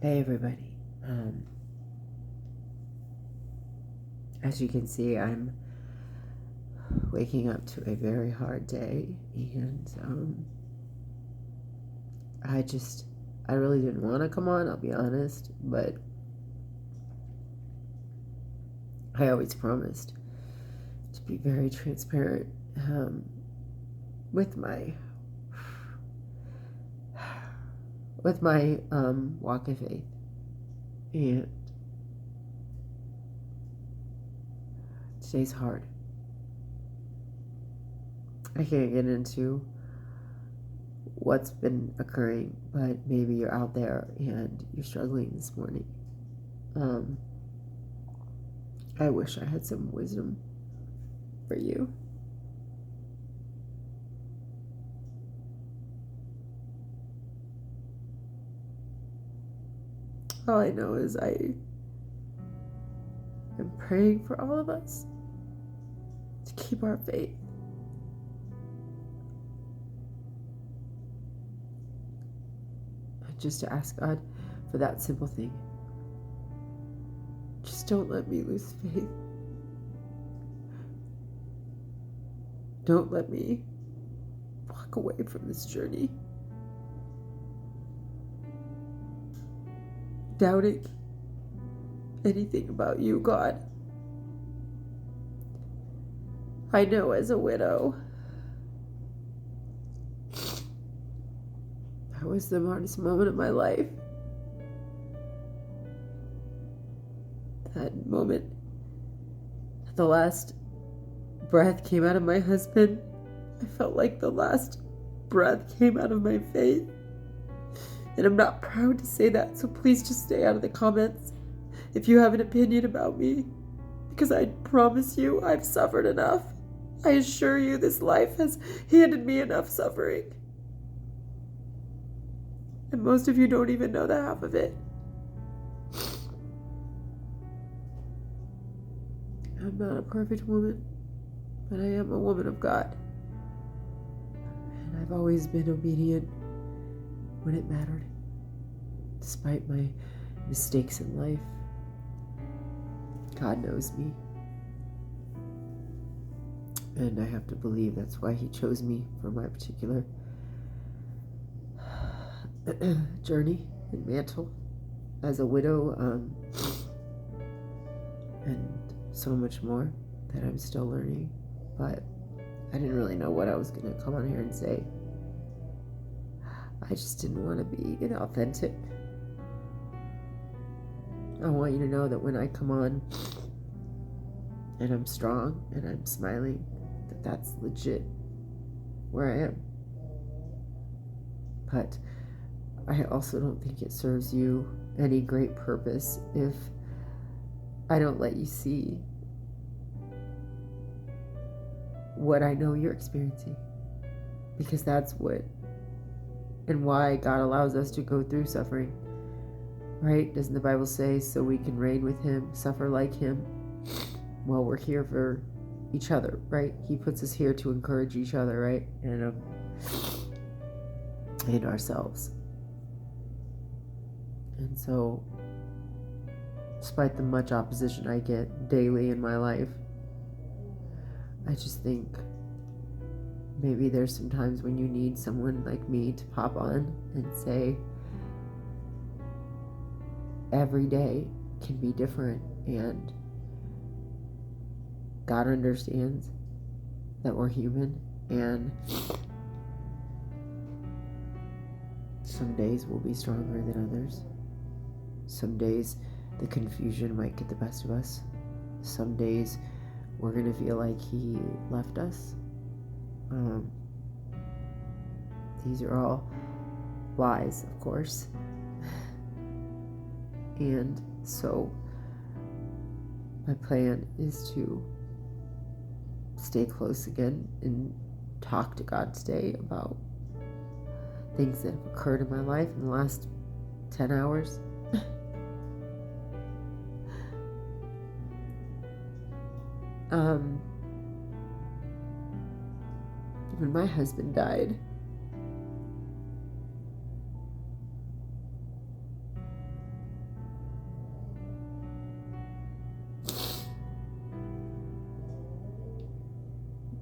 Hey everybody. As you can see, I'm waking up to a very hard day, and I really didn't want to come on, I'll be honest, but I always promised to be very transparent with my walk of faith, and today's hard. I can't get into what's been occurring, but maybe you're out there and you're struggling this morning. I wish I had some wisdom for you. All I know is I am praying for all of us to keep our faith. Just to ask God for that simple thing. Just don't let me lose faith. Don't let me walk away from this journey doubting anything about you, God. I know as a widow, that was the hardest moment of my life. That moment, the last breath came out of my husband, I felt like the last breath came out of my faith. And I'm not proud to say that, so please just stay out of the comments if you have an opinion about me, because I promise you I've suffered enough. I assure you this life has handed me enough suffering. And most of you don't even know the half of it. I'm not a perfect woman, but I am a woman of God. And I've always been obedient when it mattered, despite my mistakes in life. God knows me. And I have to believe that's why He chose me for my particular journey and mantle as a widow, and so much more that I'm still learning. But I didn't really know what I was going to come on here and say. I just didn't want to be inauthentic. I want you to know that when I come on and I'm strong and I'm smiling, that's legit where I am. But I also don't think it serves you any great purpose if I don't let you see what I know you're experiencing, because that's what and why God allows us to go through suffering, right? Doesn't the Bible say so we can reign with Him, suffer like Him? Well, we're here for each other, right? He puts us here to encourage each other, right? And ourselves. And so, despite the much opposition I get daily in my life, I just think maybe there's some times when you need someone like me to pop on and say, every day can be different, and God understands that we're human, and some days will be stronger than others. Some days the confusion might get the best of us. Some days we're going to feel like He left us. These are all lies, of course. And so my plan is to stay close again and talk to God today about things that have occurred in my life in the last 10 hours. When my husband died,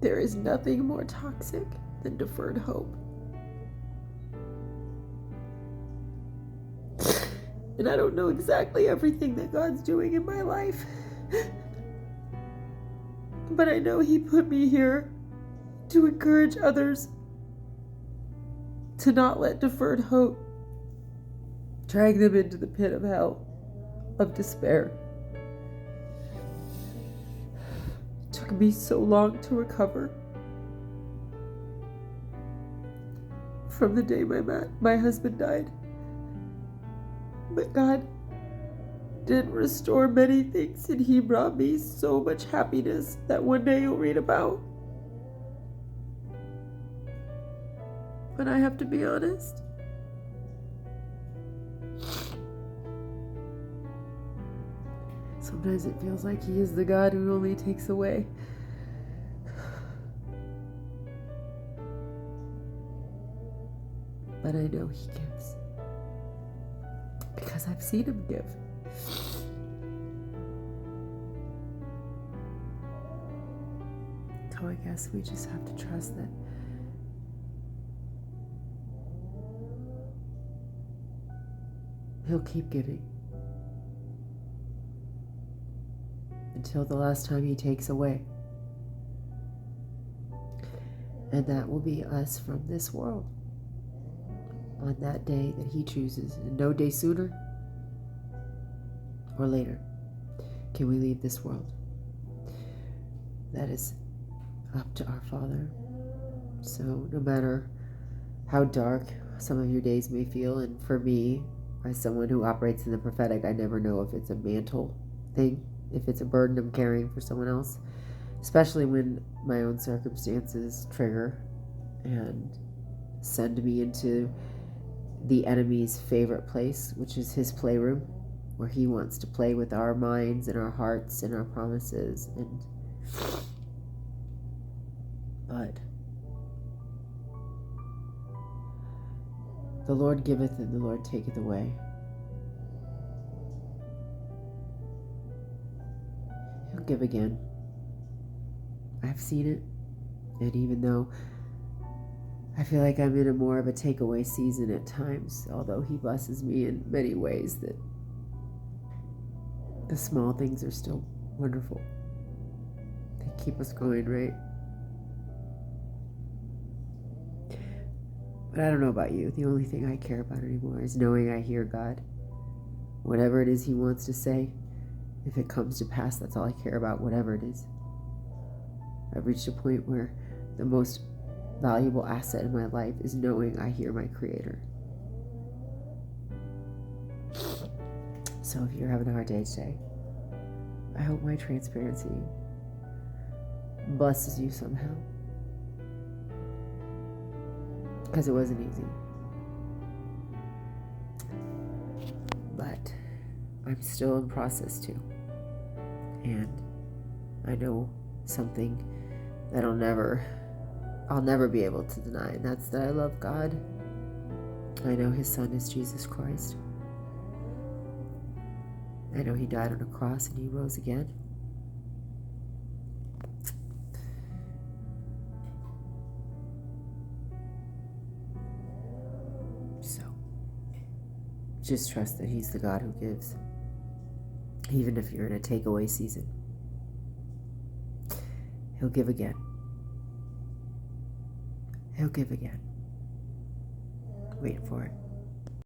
There is nothing more toxic than deferred hope. And I don't know exactly everything that God's doing in my life. But I know He put me here to encourage others to not let deferred hope drag them into the pit of hell, of despair. It took me so long to recover from the day my husband died. But God did restore many things, and He brought me so much happiness that one day you'll read about. But I have to be honest. Sometimes it feels like He is the God who only takes away. But I know He gives. Because I've seen Him give. So I guess we just have to trust that He'll keep giving until the last time He takes away. And that will be us from this world on that day that He chooses, and no day sooner or later can we leave this world. That is up to our Father. So no matter how dark some of your days may feel, and for me, as someone who operates in the prophetic, I never know if it's a mantle thing, if it's a burden I'm carrying for someone else, especially when my own circumstances trigger and send me into the enemy's favorite place, which is his playroom, where he wants to play with our minds and our hearts and our promises. But the Lord giveth and the Lord taketh away. He'll give again. I've seen it. And even though I feel like I'm in a more of a takeaway season at times, although He blesses me in many ways, that the small things are still wonderful. They keep us going, right? But I don't know about you. The only thing I care about anymore is knowing I hear God. Whatever it is He wants to say, if it comes to pass, that's all I care about, whatever it is. I've reached a point where the most valuable asset in my life is knowing I hear my Creator. So if you're having a hard day today, I hope my transparency blesses you somehow. Because it wasn't easy. But I'm still in process too. And I know something that I'll never be able to deny, and that's that I love God. I know His Son is Jesus Christ. I know He died on a cross and He rose again. So, just trust that He's the God who gives, even if you're in a takeaway season. He'll give again. He'll give again. Wait for it.